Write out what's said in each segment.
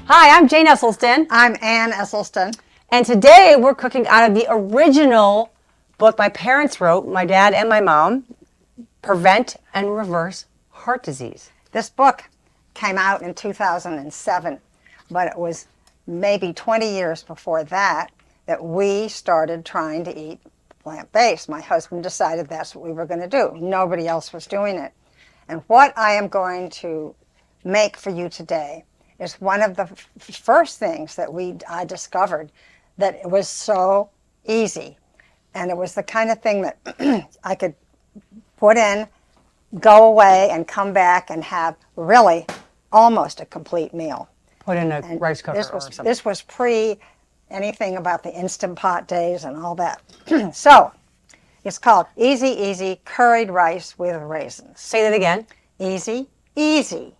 Hi, I'm Jane Esselstyn. I'm Ann Esselstyn. And today we're cooking out of the original book my parents wrote, my dad and my mom, Prevent and Reverse Heart Disease. This book came out in 2007, but it was maybe 20 years before that we started trying to eat plant-based. My husband decided that's what we were going to do. Nobody else was doing it. And what I am going to make for you today is one of the first things that I discovered that it was so easy. And it was the kind of thing that I could put in, go away, and come back and have really almost a complete meal. Put in a rice cooker or something. This was pre anything about the Instant Pot days and all that. So it's called Easy Easy Curried Rice with Raisins. Say that again. Easy Easy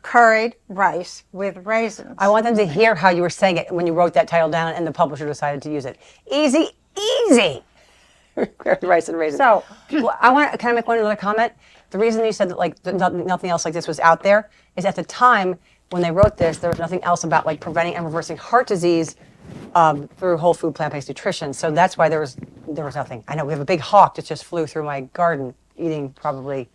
Curried Rice with Raisins. I want them to hear how you were saying it when you wrote that title down and the publisher decided to use it. Easy Easy Curried Rice and Raisins. So, can I make one other comment? The reason you said that like nothing else like this was out there is at the time when they wrote this, there was nothing else about like preventing and reversing heart disease through whole food plant-based nutrition. So that's why there was nothing. I know we have a big hawk that just flew through my garden eating probably,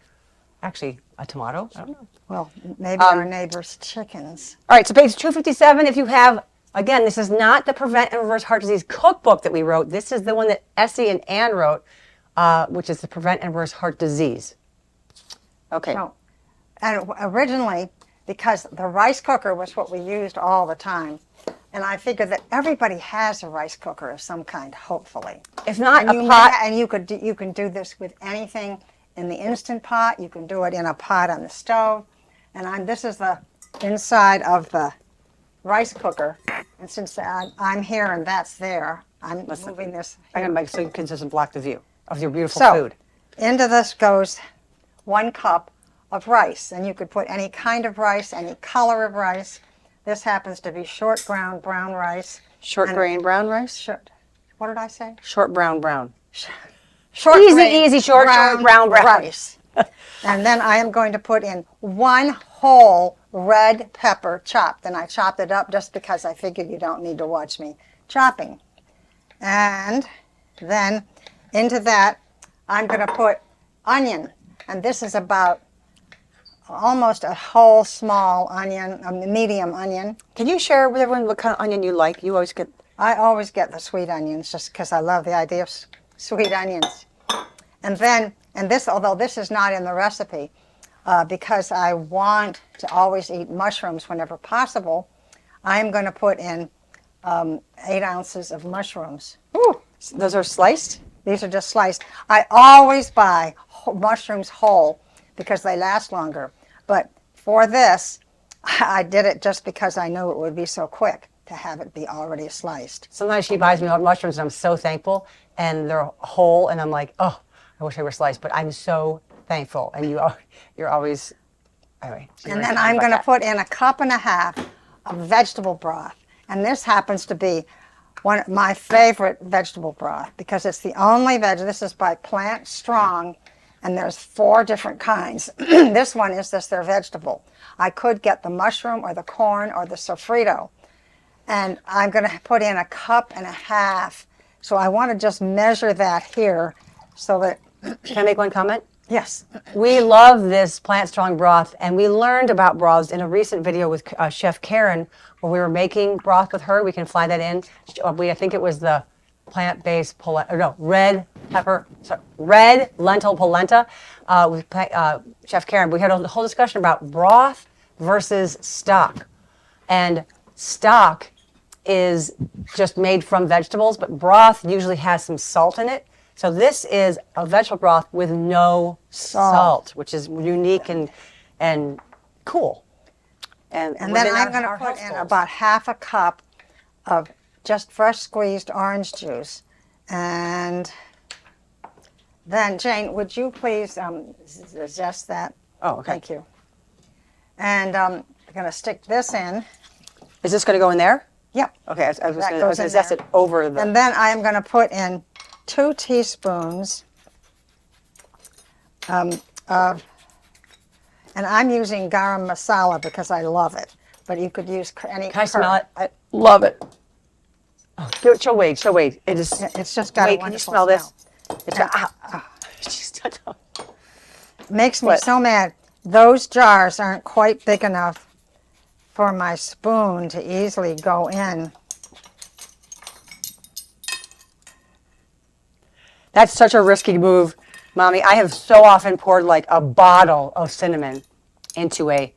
actually, a tomato. I don't know. well, maybe our neighbor's chickens. All right, so page 257, if you have, again, this is not the Prevent and Reverse Heart Disease cookbook that we wrote. This is the one that Essie and Ann wrote, which is the Prevent and Reverse Heart Disease. Okay. So, and originally, because the rice cooker was what we used all the time, and I figured that everybody has a rice cooker of some kind, hopefully. If not, And a pot. you can do this with anything in the Instant Pot. You can do it in a pot on the stove. And this is the inside of the rice cooker. And since I'm here and that's there, I'm moving this. I'm going to make so you can just block the view of your beautiful So, food. into this goes 1 cup of rice. And you could put any kind of rice, any color of rice. This happens to be short ground brown rice. Short grain brown rice? What did I say? Short brown. Short Easy, grain easy, short brown. rice. And then I am going to put in 1 whole red pepper chopped. And I chopped it up just because I figured you don't need to watch me chopping. And then into that, I'm going to put onion. And this is about almost a whole small onion, a medium onion. Can you share with everyone what kind of onion you like? You always get... I always get the sweet onions just because I love the idea of sweet onions. And then, although this is not in the recipe, because I want to always eat mushrooms whenever possible, I'm going to put in 8 ounces of mushrooms. Ooh, those are sliced? These are just sliced. I always buy mushrooms whole because they last longer. But for this, I did it just because I knew it would be so quick to have it be already sliced. Sometimes she buys me mushrooms and I'm so thankful and they're whole and I'm like, oh, I wish they were sliced, but I'm so thankful. And you're always, anyway. And then I'm going to put in 1.5 cups of vegetable broth. And this happens to be one of my favorite vegetable broth because it's the only this is by Plant Strong. And there's 4 different kinds. This one is just their vegetable. I could get the mushroom or the corn or the sofrito. And I'm going to put in 1.5 cups. So I want to just measure that here so that... Can I make one comment? Yes. We love this Plant Strong broth, and we learned about broths in a recent video with Chef Karen where we were making broth with her. We can fly that in. I think it was the plant-based red lentil polenta with Chef Karen. We had a whole discussion about broth versus stock. And stock is just made from vegetables, but broth usually has some salt in it. So this is a vegetable broth with no salt, which is unique and cool. And then I'm going to put in about 1/2 cup of just fresh squeezed orange juice. And then, Jane, would you please zest that? Oh, okay. Thank you. And I'm going to stick this in. Is this going to go in there? Yep. Okay, I was going to zest it over the... And then I am going to put in 2 teaspoons of, and I'm using garam masala because I love it. but you could use any. Can I smell it? I love it. Oh, give it, show Wade. Show Wade. It is. It's just got a Wade, can you wonderful smell this? It's Yeah. She's Makes me What? so mad. Those jars aren't quite big enough for my spoon to easily go in. That's such a risky move, Mommy. I have so often poured like a bottle of cinnamon into a.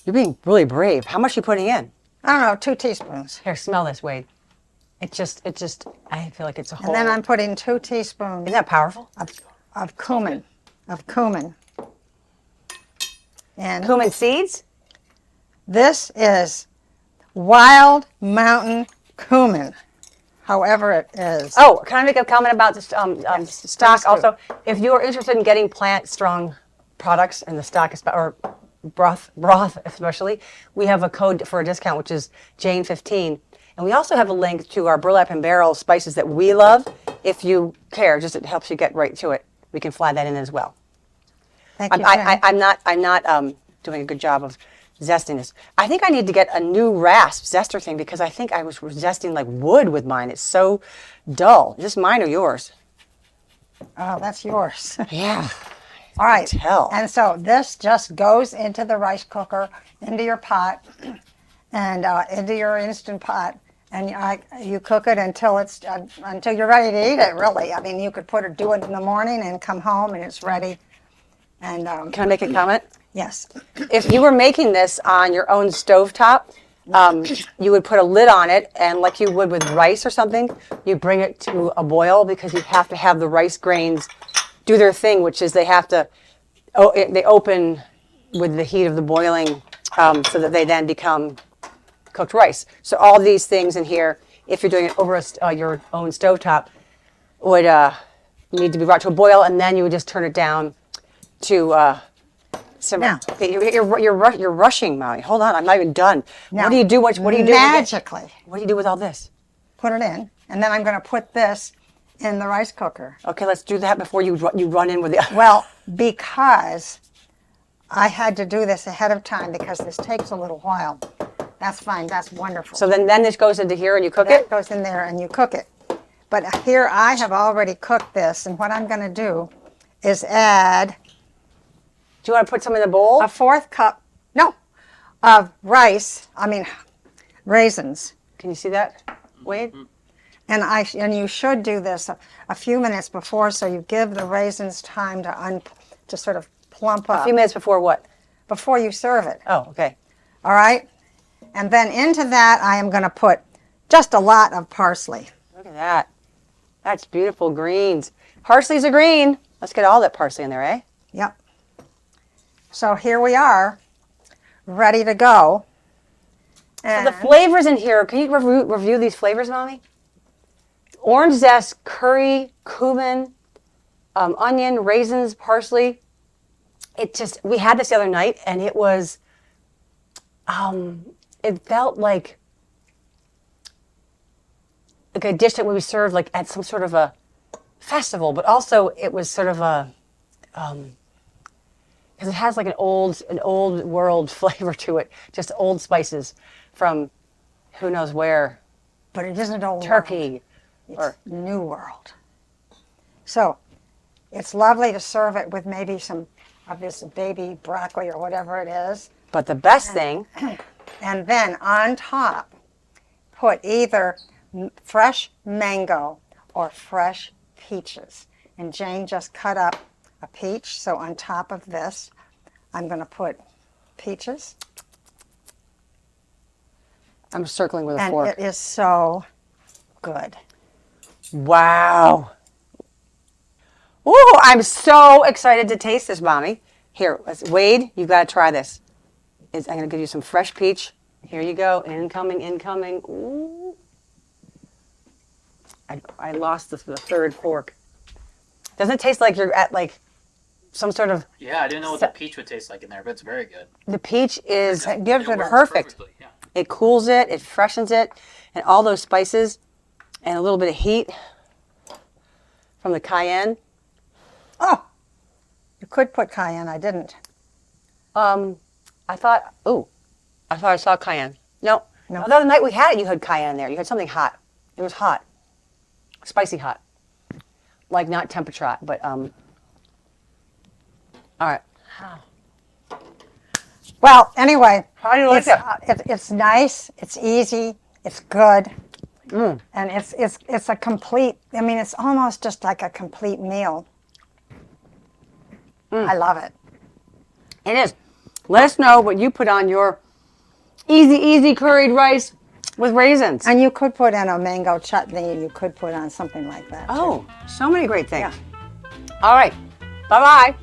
You're being really brave. How much are you putting in? I don't know, 2 teaspoons. Here, smell this, Wade. It just, I feel like it's a whole. And then I'm putting 2 teaspoons Isn't that powerful? of cumin. And Cumin seeds? this is wild mountain cumin, however it is. Oh, can I make a comment about this stock please do. also? If you are interested in getting plant-strong products and the stock, or broth especially, we have a code for a discount, which is Jane15. And we also have a link to our burlap and barrel spices that we love. If you care, just it helps you get right to it. We can fly that in as well. Thank you, I'm not doing a good job of zesting this. I think I need to get a new rasp zester thing because I think I was zesting like wood with mine. It's so dull. Is this mine or yours? Oh, that's yours. Yeah. All right. Tell. And so this just goes into the rice cooker, into your pot, and into your Instant Pot, and you cook it until it's until you're ready to eat it. Really, I mean, you could do it in the morning and come home and it's ready. And Can I make a comment? yes, If you were making this on your own stovetop, you would put a lid on it, and like you would with rice or something, you bring it to a boil because you have to have the rice grains do their thing, which is they have to, they open with the heat of the boiling so that they then become cooked rice. So all these things in here, if you're doing it over your own stovetop, would need to be brought to a boil, and then you would just turn it down to simmer. Now. Okay, you're rushing, Molly. Hold on, I'm not even done. Now, What do you do? What do you do? magically? What do you do with all this? Put it in, and then I'm going to put this in the rice cooker. Okay, let's do that before you run in with the. Well, because I had to do this ahead of time because this takes a little while. That's fine. That's wonderful. So then this goes into here and you cook that it? goes in there and you cook it. But here I have already cooked this, and what I'm going to do is add Do you want to put some in the bowl? a 4th cup, no, of raisins. Can you see that, Wade? And you should do this a few minutes before, so you give the raisins time to sort of plump A up few minutes before what? before you serve it. Oh, okay. All right? And then into that, I am going to put just a lot of parsley. Look at that. That's beautiful greens. Parsley's a green. Let's get all that parsley in there, eh? Yep. So here we are, ready to go. So And the flavors in here, can you review these flavors, Mommy? Orange zest, curry, cumin, onion, raisins, parsley. We had this the other night, and it was, it felt like a dish that would be served like at some sort of a festival, but also it was sort of a, because it has like an old world flavor to it, just old spices from who knows where, but it isn't old Turkey. world. It's new world. So it's lovely to serve it with maybe some of this baby broccoli or whatever it is. But the best thing, And then on top, put either fresh mango or fresh peaches. And Jane just cut up a peach, so on top of this, I'm going to put peaches. I'm circling with a And fork. it is so good. Wow. Ooh, I'm so excited to taste this, Mommy. Here, Wade, you've got to try this. I'm going to give you some fresh peach. Here you go. Incoming. Ooh. I lost the third fork. Doesn't it taste like you're at like some sort of... Yeah, I didn't know what the peach would taste like in there, but it's very good. The peach is It gives it a works perfect. perfectly, yeah. It cools it, it freshens it, and all those spices and a little bit of heat from the cayenne. Oh, you could put cayenne. I didn't. I thought, ooh, I thought I saw cayenne. No. No. The other night we had it, you had cayenne in there. You had something hot. It was hot. Spicy hot. Like not temperature hot, but all right. Well, anyway, How do you like it's nice, it's easy, it's good, Mm. and it's a complete. I mean, it's almost just like a complete meal. I love it. It is. Let us know what you put on your easy curried rice with raisins. And you could put in a mango chutney. You could put on something like that. Oh, so many great things. Yeah. All right. Bye-bye.